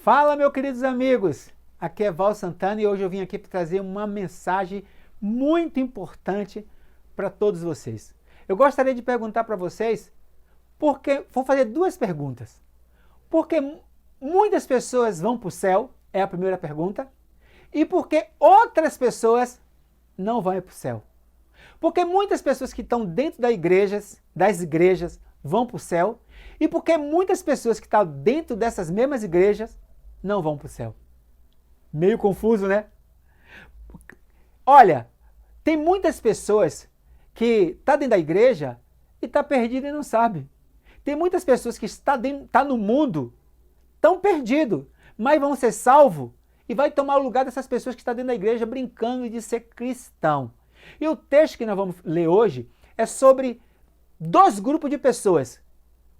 Fala, meus queridos amigos! Aqui é Val Santana e hoje eu vim aqui para trazer uma mensagem muito importante para todos vocês. Eu gostaria de perguntar para vocês, vou fazer duas perguntas. Por que muitas pessoas vão para o céu? É a primeira pergunta. E por que outras pessoas não vão para o céu? Porque muitas pessoas que estão dentro das igrejas vão para o céu, e porque muitas pessoas que estão dentro dessas mesmas igrejas não vão para o céu. Meio confuso, né? Olha, tem muitas pessoas que estão dentro da igreja e estão perdidas e não sabem. Tem muitas pessoas que estão no mundo, estão perdidos, mas vão ser salvos e vai tomar o lugar dessas pessoas que estão dentro da igreja brincando de ser cristão. E o texto que nós vamos ler hoje é sobre dois grupos de pessoas.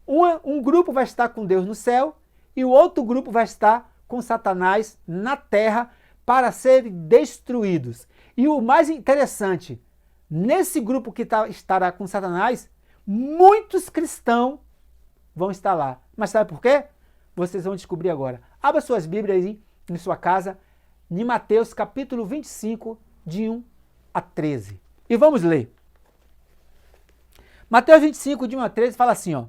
Um grupo vai estar com Deus no céu e o outro grupo vai estar com Satanás na terra para serem destruídos. E o mais interessante, nesse grupo que estará com Satanás, muitos cristãos vão estar lá. Mas sabe por quê? Vocês vão descobrir agora. Abra suas Bíblias aí em sua casa, em Mateus capítulo 25, de 1 a 13. E vamos ler. Mateus 25, de 1 a 13, fala assim, ó.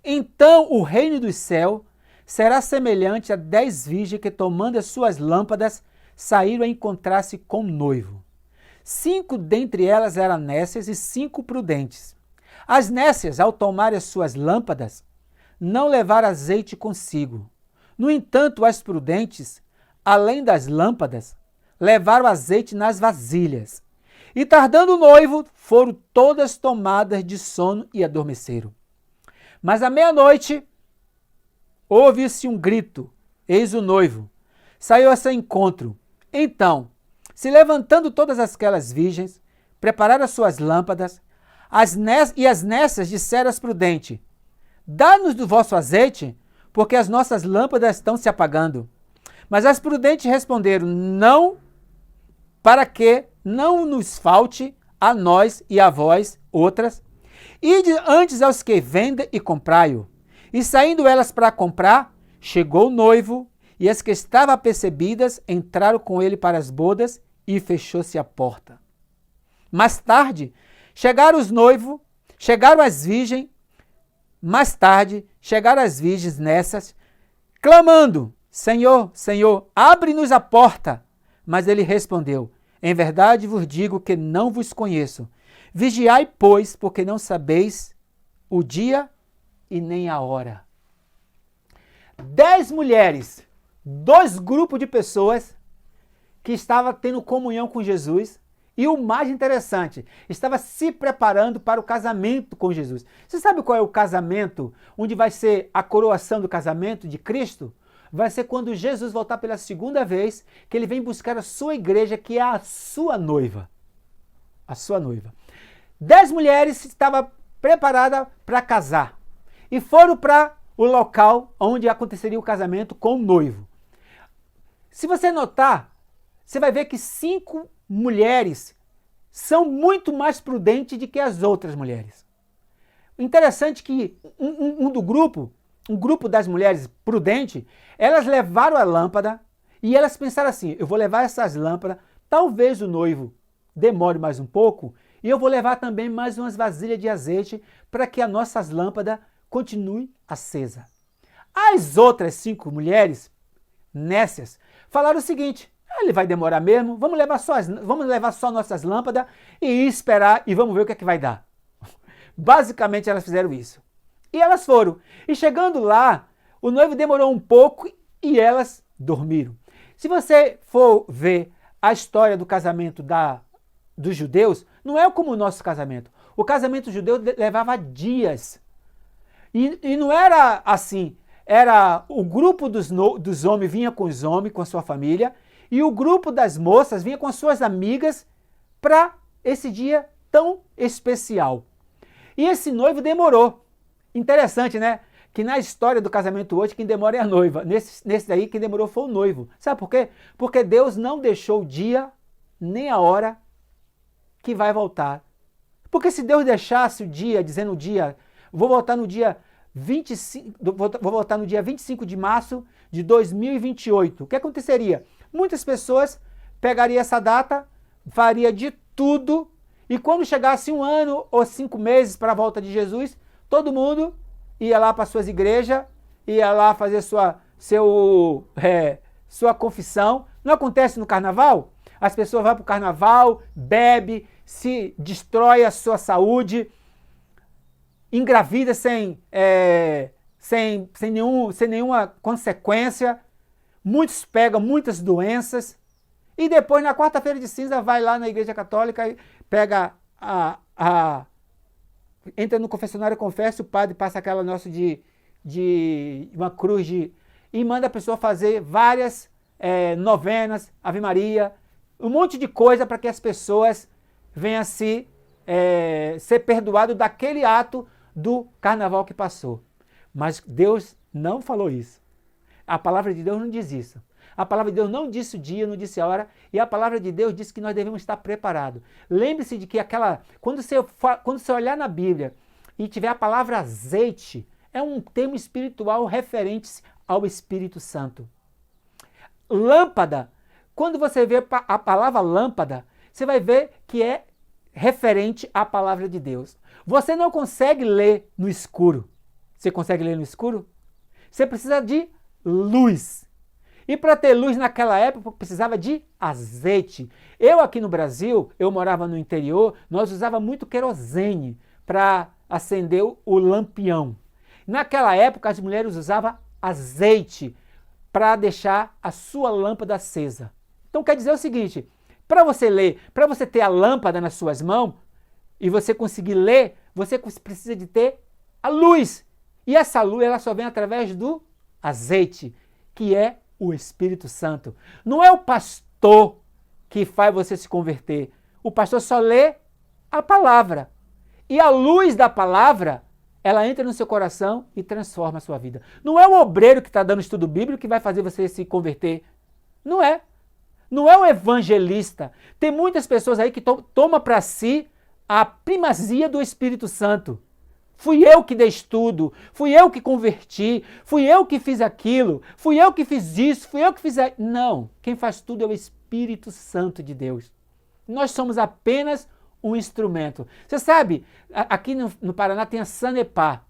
Então o reino dos céus será semelhante a 10 virgens que, tomando as suas lâmpadas, saíram a encontrar-se com o noivo. 5 dentre elas eram nécias e 5 prudentes. As nécias, ao tomarem as suas lâmpadas, não levaram azeite consigo. No entanto, as prudentes, além das lâmpadas, levaram azeite nas vasilhas. E tardando o noivo, foram todas tomadas de sono e adormeceram. Mas à meia-noite, ouve-se um grito, eis o noivo, saiu a seu encontro. Então, se levantando todas aquelas virgens, prepararam as suas lâmpadas, as nécias disseram às prudentes, dá-nos do vosso azeite, porque as nossas lâmpadas estão se apagando. Mas as prudentes responderam, não, para que não nos falte a nós e a vós, outras, ide antes aos que vendem e comprai-o. E saindo elas para comprar, chegou o noivo, e as que estavam apercebidas entraram com ele para as bodas, e fechou-se a porta. Mais tarde, chegaram as virgens, nessas, clamando, Senhor, Senhor, abre-nos a porta. Mas ele respondeu, em verdade vos digo que não vos conheço. Vigiai, pois, porque não sabeis o dia e nem a hora. 10 mulheres, 2 grupos de pessoas que estavam tendo comunhão com Jesus e o mais interessante, estava se preparando para o casamento com Jesus. Você sabe qual é o casamento, onde vai ser a coroação do casamento de Cristo? Vai ser quando Jesus voltar pela segunda vez, que ele vem buscar a sua igreja, que é a sua noiva. A sua noiva. 10 mulheres estavam preparadas para casar e foram para o local onde aconteceria o casamento com o noivo. Se você notar, você vai ver que 5 mulheres são muito mais prudentes do que as outras mulheres. Interessante que um grupo das mulheres prudentes, elas levaram a lâmpada e elas pensaram assim, eu vou levar essas lâmpadas, talvez o noivo demore mais um pouco, e eu vou levar também mais umas vasilhas de azeite para que as nossas lâmpadas continuem acesas. As outras 5 mulheres, nécias, falaram o seguinte, ele vai demorar mesmo, vamos levar só nossas lâmpadas e esperar e vamos ver o que é que vai dar. Basicamente elas fizeram isso. E elas foram. E chegando lá, o noivo demorou um pouco e elas dormiram. Se você for ver a história do casamento dos judeus, não é como o nosso casamento. O casamento judeu levava dias. E não era assim. Era o grupo dos homens vinha com os homens, com a sua família, e o grupo das moças vinha com as suas amigas para esse dia tão especial. E esse noivo demorou. Interessante, né? Que na história do casamento hoje, quem demora é a noiva. Nesse daí, quem demorou foi o noivo. Sabe por quê? Porque Deus não deixou o dia, nem a hora que vai voltar. Porque se Deus deixasse o dia, dizendo o dia, vou voltar no dia vou voltar no dia 25 de março de 2028. O que aconteceria? Muitas pessoas pegariam essa data, faria de tudo, e quando chegasse 1 ano ou 5 meses para a volta de Jesus, todo mundo ia lá para suas igrejas, ia lá fazer sua confissão. Não acontece no carnaval? As pessoas vão para o carnaval, bebe, se destrói a sua saúde, engravida sem nenhuma consequência, muitos pegam muitas doenças, e depois na quarta-feira de cinza vai lá na igreja católica e pega entra no confessionário, confessa, o padre passa aquela nossa de uma cruz e manda a pessoa fazer várias novenas, Ave Maria, um monte de coisa para que as pessoas venham ser perdoado daquele ato do carnaval que passou. Mas Deus não falou isso. A palavra de Deus não diz isso. A palavra de Deus não disse o dia, não disse a hora, e a palavra de Deus diz que nós devemos estar preparados. Lembre-se de que quando você olhar na Bíblia e tiver a palavra azeite, é um termo espiritual referente ao Espírito Santo. Lâmpada, quando você vê a palavra lâmpada, você vai ver que é referente à palavra de Deus. Você não consegue ler no escuro. Você consegue ler no escuro? Você precisa de luz. E para ter luz naquela época precisava de azeite. Eu aqui no Brasil, eu morava no interior, nós usava muito querosene para acender o lampião. Naquela época as mulheres usavam azeite para deixar a sua lâmpada acesa. Então quer dizer o seguinte, para você ler, para você ter a lâmpada nas suas mãos e você conseguir ler, você precisa de ter a luz. E essa luz ela só vem através do azeite, que é o Espírito Santo. Não é o pastor que faz você se converter. O pastor só lê a palavra. E a luz da palavra, ela entra no seu coração e transforma a sua vida. Não é o obreiro que está dando estudo bíblico que vai fazer você se converter. Não é. Não é o evangelista. Tem muitas pessoas aí que tomam para si a primazia do Espírito Santo. Fui eu que dei estudo, fui eu que converti, fui eu que fiz aquilo, fui eu que fiz isso, fui eu que fiz aquilo. Não, quem faz tudo é o Espírito Santo de Deus. Nós somos apenas um instrumento. Você sabe, aqui no Paraná tem a Sanepar.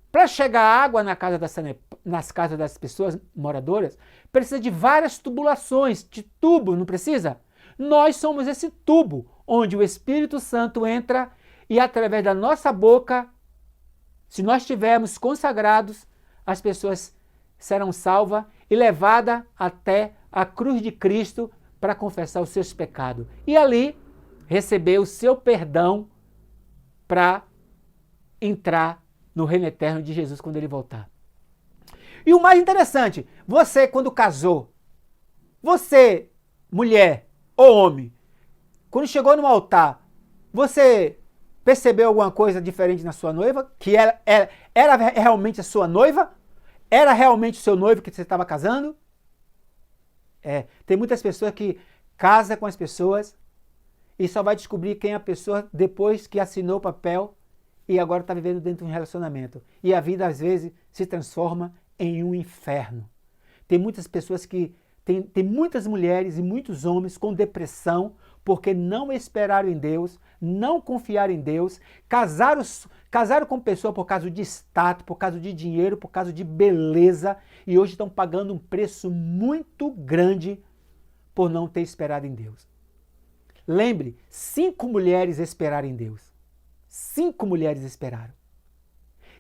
Para chegar água nas casas das pessoas moradoras, precisa de várias tubulações, de tubo, não precisa? Nós somos esse tubo, onde o Espírito Santo entra e através da nossa boca, se nós estivermos consagrados, as pessoas serão salvas e levadas até a cruz de Cristo para confessar os seus pecados. E ali receber o seu perdão para entrar no reino eterno de Jesus quando ele voltar. E o mais interessante, você quando casou, você, mulher ou homem, quando chegou no altar, você percebeu alguma coisa diferente na sua noiva? Que era realmente a sua noiva? Era realmente o seu noivo que você estava casando? Tem muitas pessoas que casam com as pessoas e só vai descobrir quem é a pessoa depois que assinou o papel e agora está vivendo dentro de um relacionamento. E a vida às vezes se transforma em um inferno. Tem muitas pessoas que... Tem muitas mulheres e muitos homens com depressão porque não esperaram em Deus, não confiaram em Deus, casaram com pessoa por causa de status, por causa de dinheiro, por causa de beleza e hoje estão pagando um preço muito grande por não ter esperado em Deus. Lembre, 5 mulheres esperaram em Deus. 5 mulheres esperaram.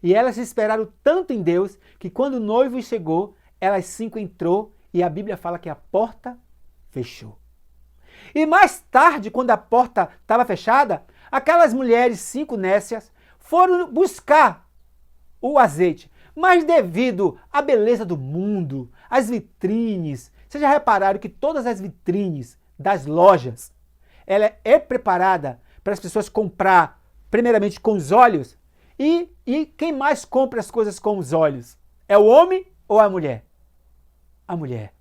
E elas esperaram tanto em Deus que quando o noivo chegou, elas 5 entrou e a Bíblia fala que a porta fechou. E mais tarde, quando a porta estava fechada, aquelas mulheres 5 nécias foram buscar o azeite. Mas devido à beleza do mundo, às vitrines, vocês já repararam que todas as vitrines das lojas, ela é preparada para as pessoas comprar primeiramente com os olhos e quem mais compra as coisas com os olhos? É o homem ou a mulher? A mulher,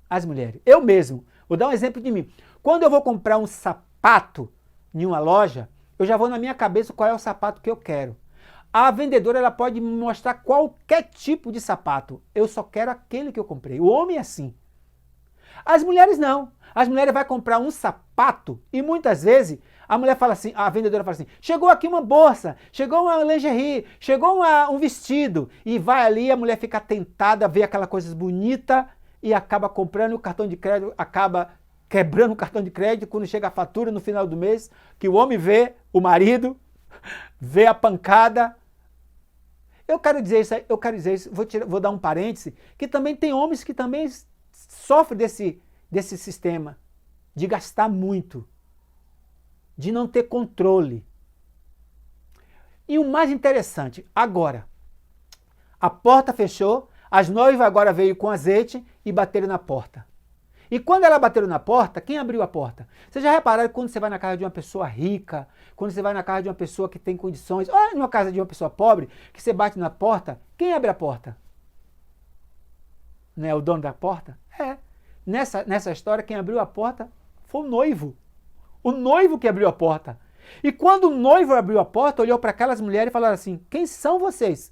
as mulheres. Eu mesmo, vou dar um exemplo de mim. Quando eu vou comprar um sapato em uma loja, eu já vou na minha cabeça qual é o sapato que eu quero. A vendedora ela pode me mostrar qualquer tipo de sapato. Eu só quero aquele que eu comprei. O homem é assim. As mulheres não. As mulheres vão comprar um sapato e muitas vezes a mulher fala assim, a vendedora fala assim, chegou aqui uma bolsa, chegou uma lingerie, chegou um vestido. E vai ali, a mulher fica tentada, vê aquela coisa bonita e acaba comprando, o cartão de crédito acaba quebrando o cartão de crédito quando chega a fatura no final do mês, que o homem vê, o marido, vê a pancada. Eu quero dizer isso, vou dar um parêntese, que também tem homens que também sofrem desse sistema, de gastar muito, de não ter controle. E o mais interessante, agora, a porta fechou, as noivas agora veio com azeite e bateram na porta. E quando ela bateram na porta, quem abriu a porta? Vocês já repararam que quando você vai na casa de uma pessoa rica, quando você vai na casa de uma pessoa que tem condições, ou numa casa de uma pessoa pobre, que você bate na porta, quem abre a porta? Não é o dono da porta? É. Nessa história, quem abriu a porta foi o noivo. O noivo que abriu a porta. E quando o noivo abriu a porta, olhou para aquelas mulheres e falou assim, quem são vocês?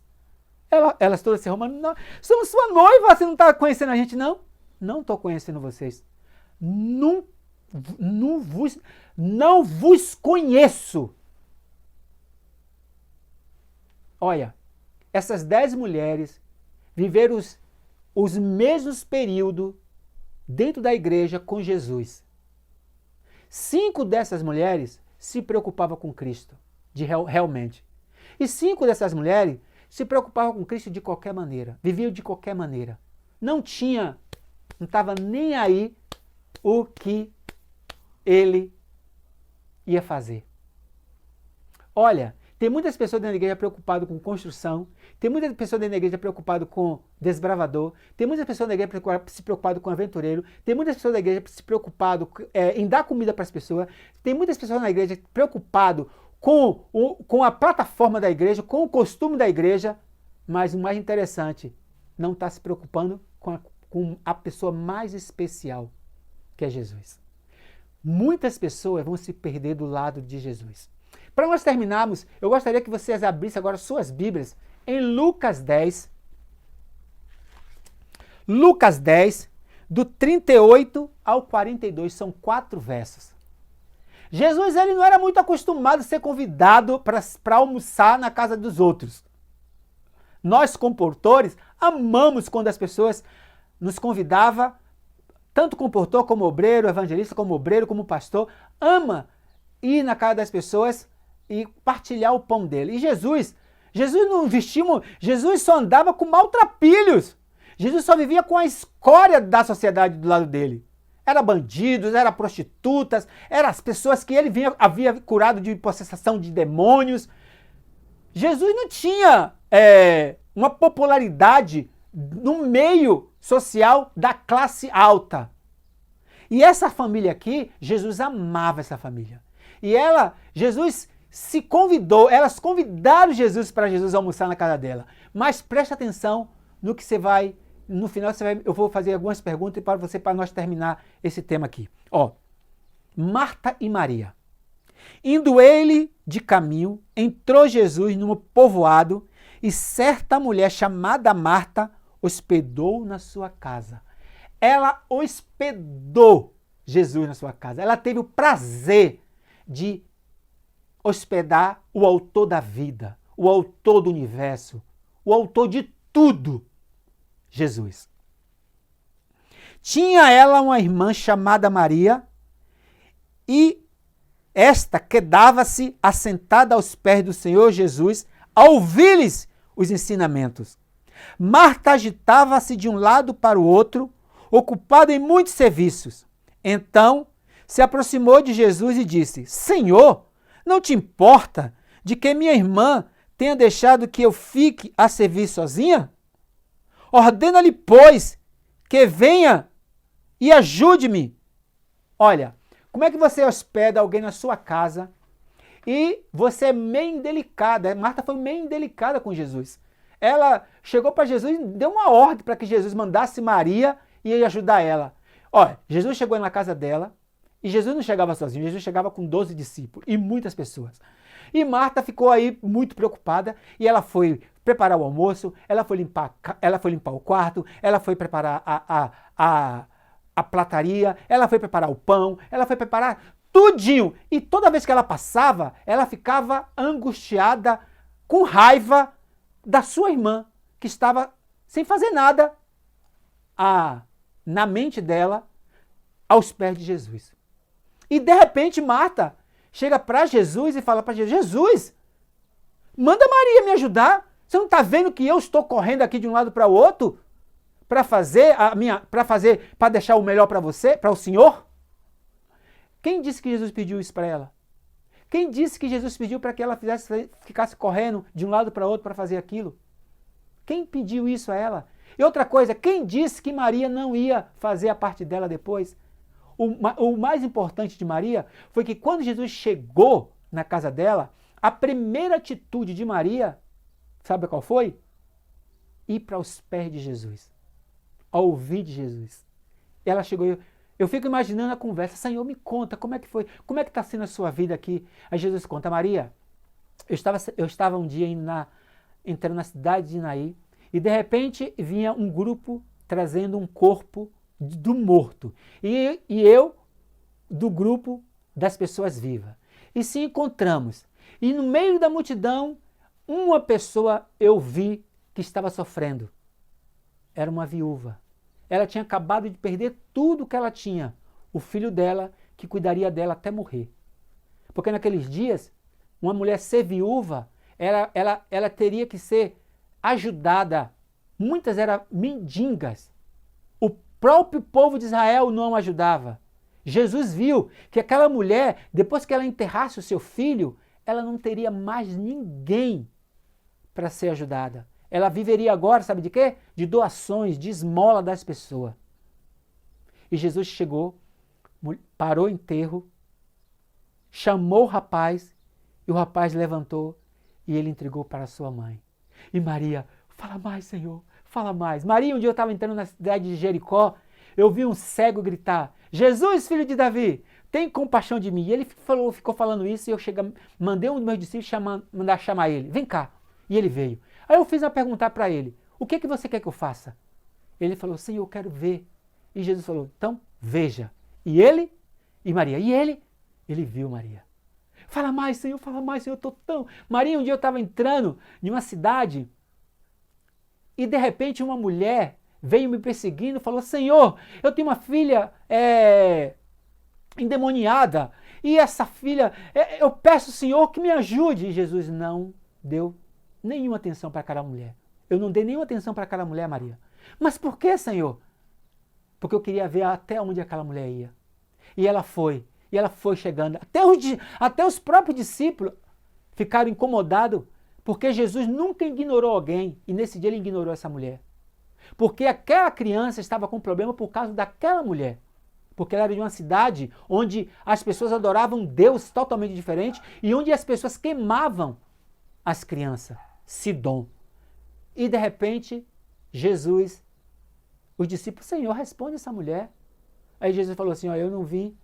Elas todas se arrumando, não, somos sua noiva, você não está conhecendo a gente não? Não estou conhecendo vocês. Não vos conheço. Olha, essas 10 mulheres viveram os mesmos períodos dentro da igreja com Jesus. 5 dessas mulheres se preocupavam com Cristo, realmente. E 5 dessas mulheres se preocupavam com Cristo de qualquer maneira, viviam de qualquer maneira. Não estava nem aí o que ele ia fazer. Olha, tem muitas pessoas dentro da igreja preocupadas com construção, tem muitas pessoas dentro da igreja preocupadas com desbravador, tem muitas pessoas da igreja se preocupadas com aventureiro, tem muitas pessoas da igreja se preocupadas em dar comida para as pessoas, tem muitas pessoas na igreja preocupadas com a plataforma da igreja, com o costume da igreja, mas o mais interessante, não está se preocupando com a pessoa mais especial, que é Jesus. Muitas pessoas vão se perder do lado de Jesus. Para nós terminarmos, eu gostaria que vocês abrissem agora suas Bíblias em Lucas 10. Lucas 10, do 38 ao 42, são 4 versos. Jesus ele não era muito acostumado a ser convidado para almoçar na casa dos outros. Nós, comportores, amamos quando as pessoas nos convidavam, tanto comportor como obreiro, evangelista como obreiro, como pastor, ama ir na casa das pessoas e partilhar o pão dele. E Jesus não vestia, Jesus só andava com maltrapilhos. Jesus só vivia com a escória da sociedade do lado dele. Era bandidos, era prostitutas, eram as pessoas que ele havia curado de possessão de demônios. Jesus não tinha uma popularidade no meio social da classe alta. E essa família aqui, Jesus amava essa família. E Jesus se convidou, elas convidaram Jesus para Jesus almoçar na casa dela. Mas preste atenção no que você vai, no final eu vou fazer algumas perguntas para nós terminar esse tema aqui. Ó, Marta e Maria. Indo ele de caminho, entrou Jesus num povoado e certa mulher chamada Marta hospedou na sua casa. Ela hospedou Jesus na sua casa. Ela teve o prazer de hospedar o autor da vida, o autor do universo, o autor de tudo, Jesus. Tinha ela uma irmã chamada Maria e esta quedava-se assentada aos pés do Senhor Jesus a ouvir-lhes os ensinamentos. Marta agitava-se de um lado para o outro, ocupada em muitos serviços. Então se aproximou de Jesus e disse: Senhor, não te importa de que minha irmã tenha deixado que eu fique a servir sozinha? Ordena-lhe, pois, que venha e ajude-me. Olha, como é que você hospeda alguém na sua casa e você é meio indelicada? Marta foi meio indelicada com Jesus. Ela chegou para Jesus e deu uma ordem para que Jesus mandasse Maria e ia ajudar ela. Olha, Jesus chegou na casa dela e Jesus não chegava sozinho, Jesus chegava com 12 discípulos e muitas pessoas. E Marta ficou aí muito preocupada e ela foi preparar o almoço, ela foi limpar o quarto, ela foi preparar a plataria, ela foi preparar o pão, ela foi preparar tudinho. E toda vez que ela passava, ela ficava angustiada, com raiva da sua irmã, que estava sem fazer nada na mente dela, aos pés de Jesus. E de repente Marta chega para Jesus e fala para Jesus, Jesus, manda Maria me ajudar. Você não está vendo que eu estou correndo aqui de um lado para o outro para para deixar o melhor para você, para o Senhor? Quem disse que Jesus pediu isso para ela? Quem disse que Jesus pediu para que ela ficasse correndo de um lado para o outro para fazer aquilo? Quem pediu isso a ela? E outra coisa, quem disse que Maria não ia fazer a parte dela depois? O mais importante de Maria foi que quando Jesus chegou na casa dela, a primeira atitude de Maria, sabe qual foi? Ir para os pés de Jesus, a ouvir de Jesus. Ela chegou, eu fico imaginando a conversa, Senhor, me conta, como é que foi? Como é que está sendo a sua vida aqui? Aí Jesus conta, Maria, eu estava um dia entrando na cidade de Naí, e de repente vinha um grupo trazendo um corpo do morto. E eu, do grupo das pessoas vivas. E se encontramos. E no meio da multidão, uma pessoa eu vi que estava sofrendo. Era uma viúva. Ela tinha acabado de perder tudo que ela tinha. O filho dela, que cuidaria dela até morrer. Porque naqueles dias, uma mulher ser viúva, ela teria que ser ajudada. Muitas eram mendigas. O próprio povo de Israel não ajudava. Jesus viu que aquela mulher, depois que ela enterrasse o seu filho, ela não teria mais ninguém para ser ajudada. Ela viveria agora, sabe de quê? De doações, de esmola das pessoas. E Jesus chegou, parou o enterro, chamou o rapaz, e o rapaz levantou e ele entregou para a sua mãe. E Maria, fala mais, Senhor, fala mais. Maria, um dia eu estava entrando na cidade de Jericó, eu vi um cego gritar, Jesus, filho de Davi, tem compaixão de mim. E ele ficou falando isso e eu mandei um dos meus discípulos mandar chamar ele. Vem cá. E ele veio. Aí eu fiz uma pergunta para ele, o que você quer que eu faça? Ele falou, Senhor, eu quero ver. E Jesus falou, então veja. E ele? E Maria? E ele? Ele viu Maria. Fala mais, Senhor, eu estou tão... Maria, um dia eu estava entrando em uma cidade e de repente uma mulher veio me perseguindo e falou, Senhor, eu tenho uma filha endemoniada e essa filha, eu peço, Senhor, que me ajude. E Jesus não deu nenhuma atenção para aquela mulher. Eu não dei nenhuma atenção para aquela mulher, Maria. Mas por que, Senhor? Porque eu queria ver até onde aquela mulher ia. E ela foi chegando. Até os próprios discípulos ficaram incomodados, porque Jesus nunca ignorou alguém, e nesse dia ele ignorou essa mulher. Porque aquela criança estava com problema por causa daquela mulher. Porque ela era de uma cidade onde as pessoas adoravam um Deus totalmente diferente e onde as pessoas queimavam as crianças. Sidom. E de repente, Jesus, os discípulos, Senhor, responde essa mulher. Aí Jesus falou assim, eu não vim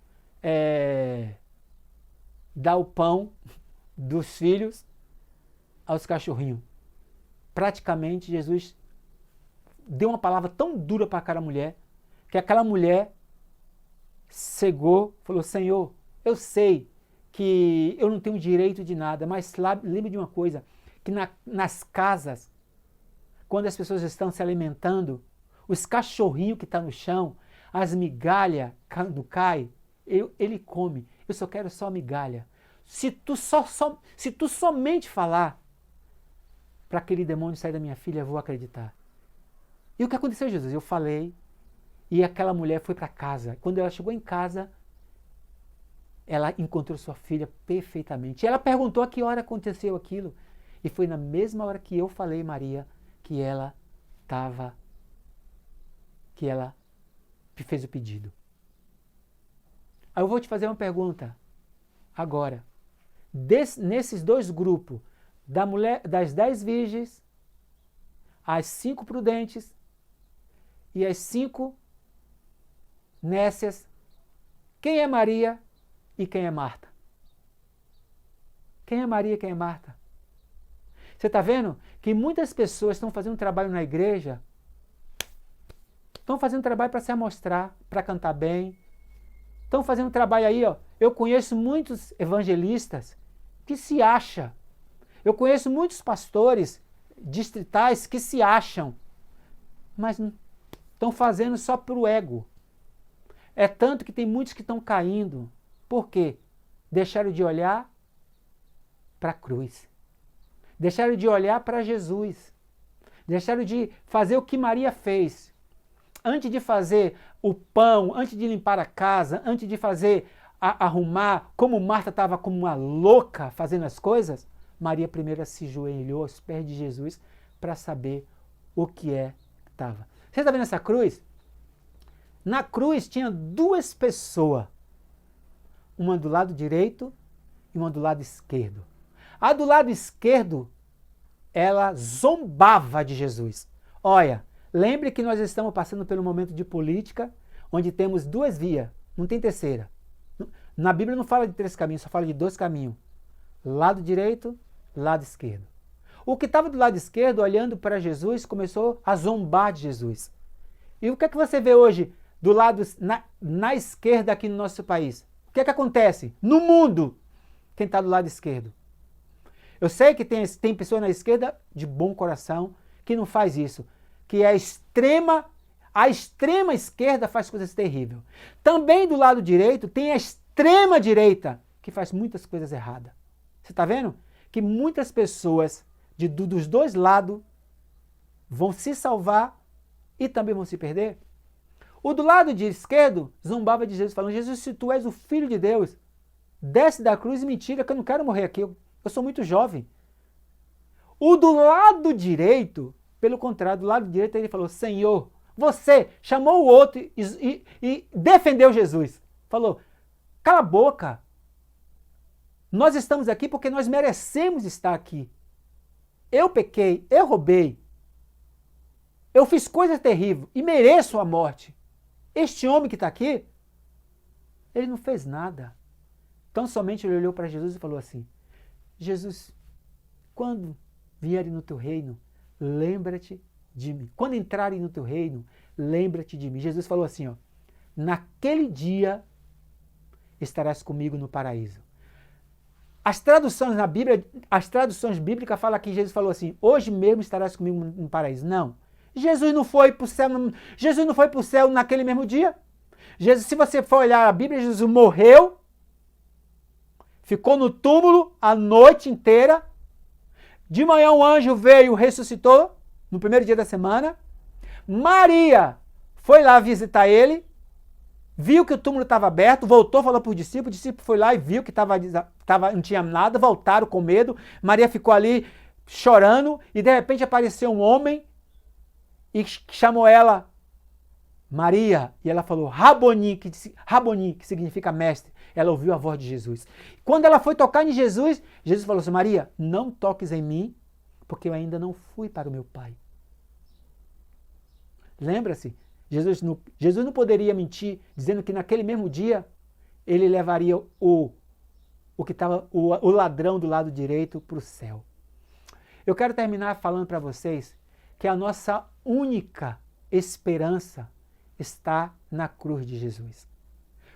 dar o pão dos filhos aos cachorrinhos. Praticamente, Jesus deu uma palavra tão dura para aquela mulher, que aquela mulher cegou, falou, Senhor, eu sei que eu não tenho direito de nada, mas lembre de uma coisa, que nas casas, quando as pessoas estão se alimentando, os cachorrinhos que estão no chão, as migalhas, quando cai, ele come. Eu só quero só migalha. Se tu somente falar para aquele demônio sair da minha filha, eu vou acreditar. E o que aconteceu, Jesus? Eu falei e aquela mulher foi para casa. Quando ela chegou em casa, ela encontrou sua filha perfeitamente. E ela perguntou a que hora aconteceu aquilo. E foi na mesma hora que eu falei, Maria, que ela fez o pedido. Aí eu vou te fazer uma pergunta agora. Nesses dois grupos, das 10 virgens, as 5 prudentes e as 5 nécias, quem é Maria e quem é Marta? Quem é Maria e quem é Marta? Você está vendo que muitas pessoas estão fazendo trabalho na igreja, estão fazendo trabalho para se amostrar, para cantar bem, estão fazendo trabalho aí, ó. Eu conheço muitos evangelistas que se acham. Eu conheço muitos pastores distritais que se acham, mas estão fazendo só para o ego. É tanto que tem muitos que estão caindo. Por quê? Deixaram de olhar para a cruz. Deixaram de olhar para Jesus. Deixaram de fazer o que Maria fez. Antes de fazer o pão, antes de limpar a casa, antes de fazer arrumar, como Marta estava como uma louca fazendo as coisas, Maria primeiro se ajoelhou aos pés de Jesus para saber o que estava. Você está vendo essa cruz? Na cruz tinha duas pessoas, uma do lado direito e uma do lado esquerdo. A do lado esquerdo, ela zombava de Jesus. Olha, lembre que nós estamos passando pelo momento de política, onde temos duas vias, não tem terceira. Na Bíblia não fala de 3 caminhos, só fala de 2 caminhos. Lado direito, lado esquerdo. O que estava do lado esquerdo, olhando para Jesus, começou a zombar de Jesus. E o que é que você vê hoje do lado na esquerda aqui no nosso país? O que é que acontece? No mundo, quem está do lado esquerdo. Eu sei que tem pessoa na esquerda de bom coração que não faz isso, que é a extrema esquerda faz coisas terríveis. Também do lado direito tem a extrema direita que faz muitas coisas erradas. Você está vendo? Que muitas pessoas dos dois lados vão se salvar e também vão se perder. O do lado de esquerdo zombava de Jesus, falando: Jesus, se tu és o Filho de Deus, desce da cruz e me tira, que eu não quero morrer aqui, eu sou muito jovem. O do lado direito, pelo contrário, do lado direito ele falou: Senhor, você chamou o outro e defendeu Jesus. Falou: cala a boca, nós estamos aqui porque nós merecemos estar aqui. Eu pequei, eu roubei, eu fiz coisas terríveis e mereço a morte. Este homem que está aqui, ele não fez nada. Tão somente ele olhou para Jesus e falou assim: Jesus, quando vierem no teu reino, lembra-te de mim. Quando entrarem no teu reino, lembra-te de mim. Jesus falou assim, ó: naquele dia estarás comigo no paraíso. As traduções na Bíblia, as traduções bíblicas falam que Jesus falou assim: hoje mesmo estarás comigo no paraíso. Não. Jesus não foi para o céu, Jesus não foi para o céu naquele mesmo dia. Jesus, se você for olhar a Bíblia, Jesus morreu, ficou no túmulo a noite inteira. De manhã um anjo veio, ressuscitou, no primeiro dia da semana. Maria foi lá visitar ele, viu que o túmulo estava aberto, voltou, falou para o discípulo foi lá e viu que não tinha nada, voltaram com medo. Maria ficou ali chorando e de repente apareceu um homem e chamou ela Maria, e ela falou Raboni, que significa mestre. Ela ouviu a voz de Jesus. Quando ela foi tocar em Jesus, Jesus falou assim: Maria, não toques em mim, porque eu ainda não fui para o meu Pai. Lembra-se, Jesus não poderia mentir, dizendo que naquele mesmo dia ele levaria o ladrão do lado direito para o céu. Eu quero terminar falando para vocês que a nossa única esperança está na cruz de Jesus.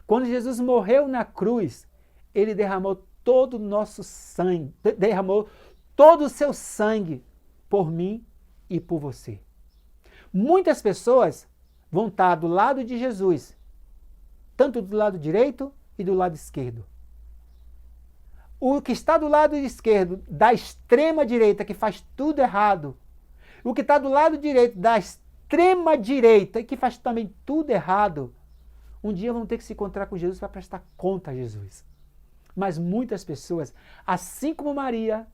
Quando Jesus morreu na cruz, ele derramou todo o nosso sangue, derramou todo o seu sangue por mim e por você. Muitas pessoas vão estar do lado de Jesus, tanto do lado direito e do lado esquerdo. O que está do lado esquerdo, da extrema direita, que faz tudo errado, o que está do lado direito, da extrema direita, que faz também tudo errado, um dia vão ter que se encontrar com Jesus para prestar conta a Jesus. Mas muitas pessoas, assim como Maria,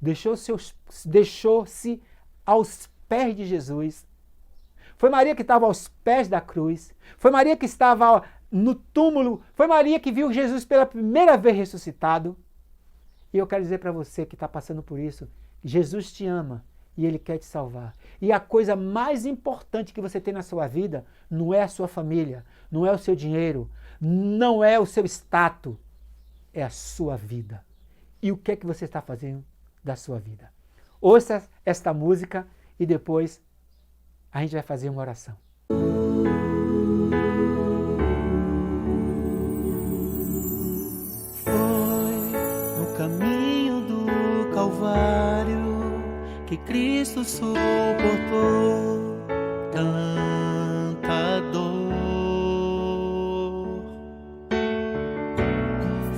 deixou-se aos pés de Jesus. Foi Maria que estava aos pés da cruz. Foi Maria que estava no túmulo. Foi Maria que viu Jesus pela primeira vez ressuscitado. E eu quero dizer para você que está passando por isso, Jesus te ama e Ele quer te salvar. E a coisa mais importante que você tem na sua vida não é a sua família, não é o seu dinheiro, não é o seu status. é a sua vida. E o que é que você está fazendo da sua vida? Ouça esta música e depois a gente vai fazer uma oração. Foi no caminho do Calvário que Cristo suportou tanta dor.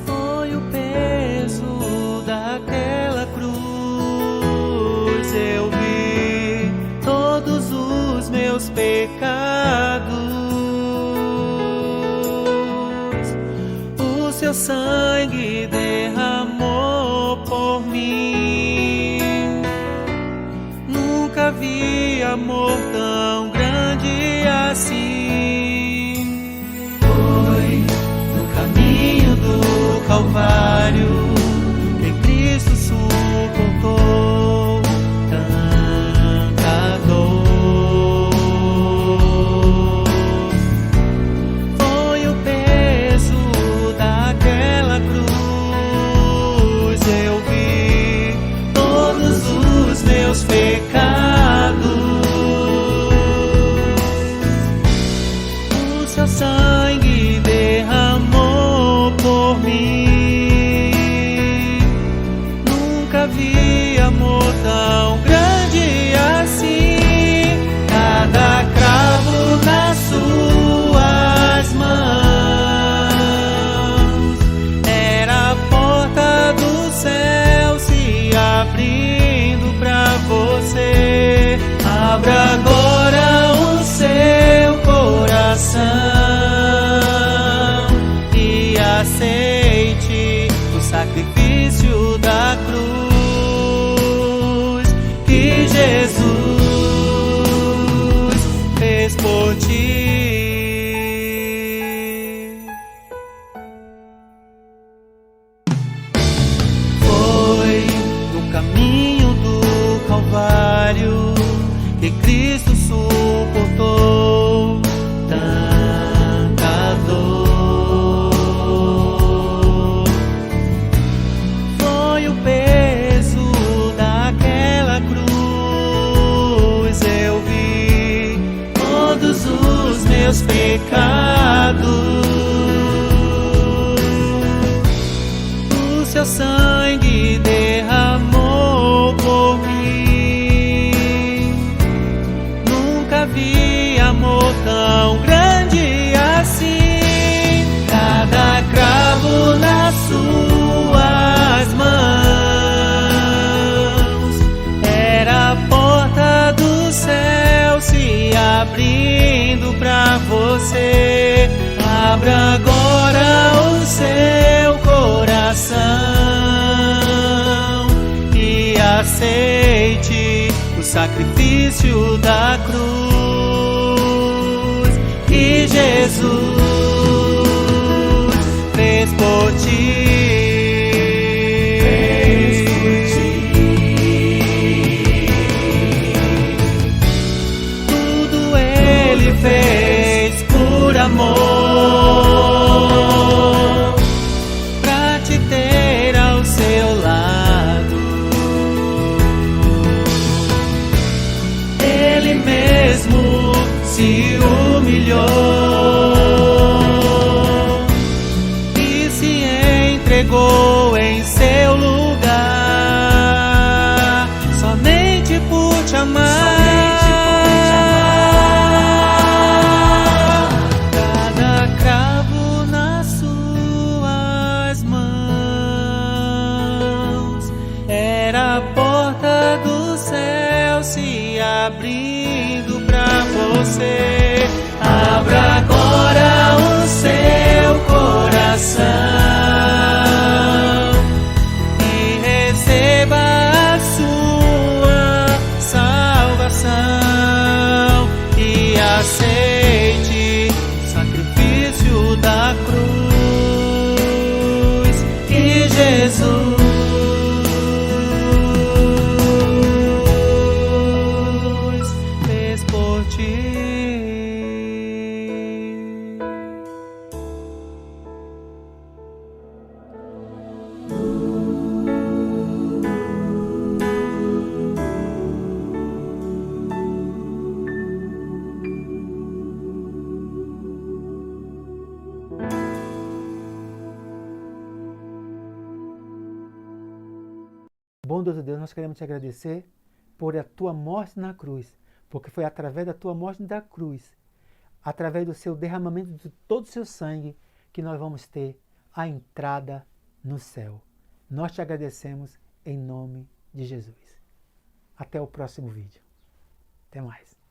Foi o peso daquela cruz, eu vi todos os meus pecados. O seu sangue derramou por mim. Nunca vi amor tão grande assim. Foi no caminho do Calvário que Cristo suportou tanta dor. Foi o peso daquela cruz, eu vi todos os meus pecados. O seu sangue derramou por mim. Nunca vi amor tão grande assim. Cada cravo nas suas mãos era a porta do céu se abrindo pra você. Abra agora o seu coração e aceite o sacrifício da cruz que Jesus fez por ti. Foi no caminho do Calvário que Cristo suportou tanta dor. Foi o peso daquela cruz, eu vi todos os meus pecados. O seu sangue derramou por mim. Nunca vi amor tão grande assim. Cada cravo nas suas mãos era a porta do céu se abrindo pra você. Abra agora o seu coração e aceite o sacrifício da cruz que Jesus fez por ti. Tudo ele fez por amor, pra te ter ao seu lado. Ele mesmo se humilhou e se entregou em seu lugar, somente por te amar. Cada cravo nas suas mãos era a porta do céu se abrindo pra você. Abra agora o seu coração e receba a sua salvação e aceite o sacrifício da cruz que Jesus fez por ti. Bondoso Deus, nós queremos te agradecer por a tua morte na cruz, porque foi através da tua morte na cruz, através do seu derramamento de todo o seu sangue, que nós vamos ter a entrada no céu. Nós te agradecemos em nome de Jesus. Até o próximo vídeo. Até mais.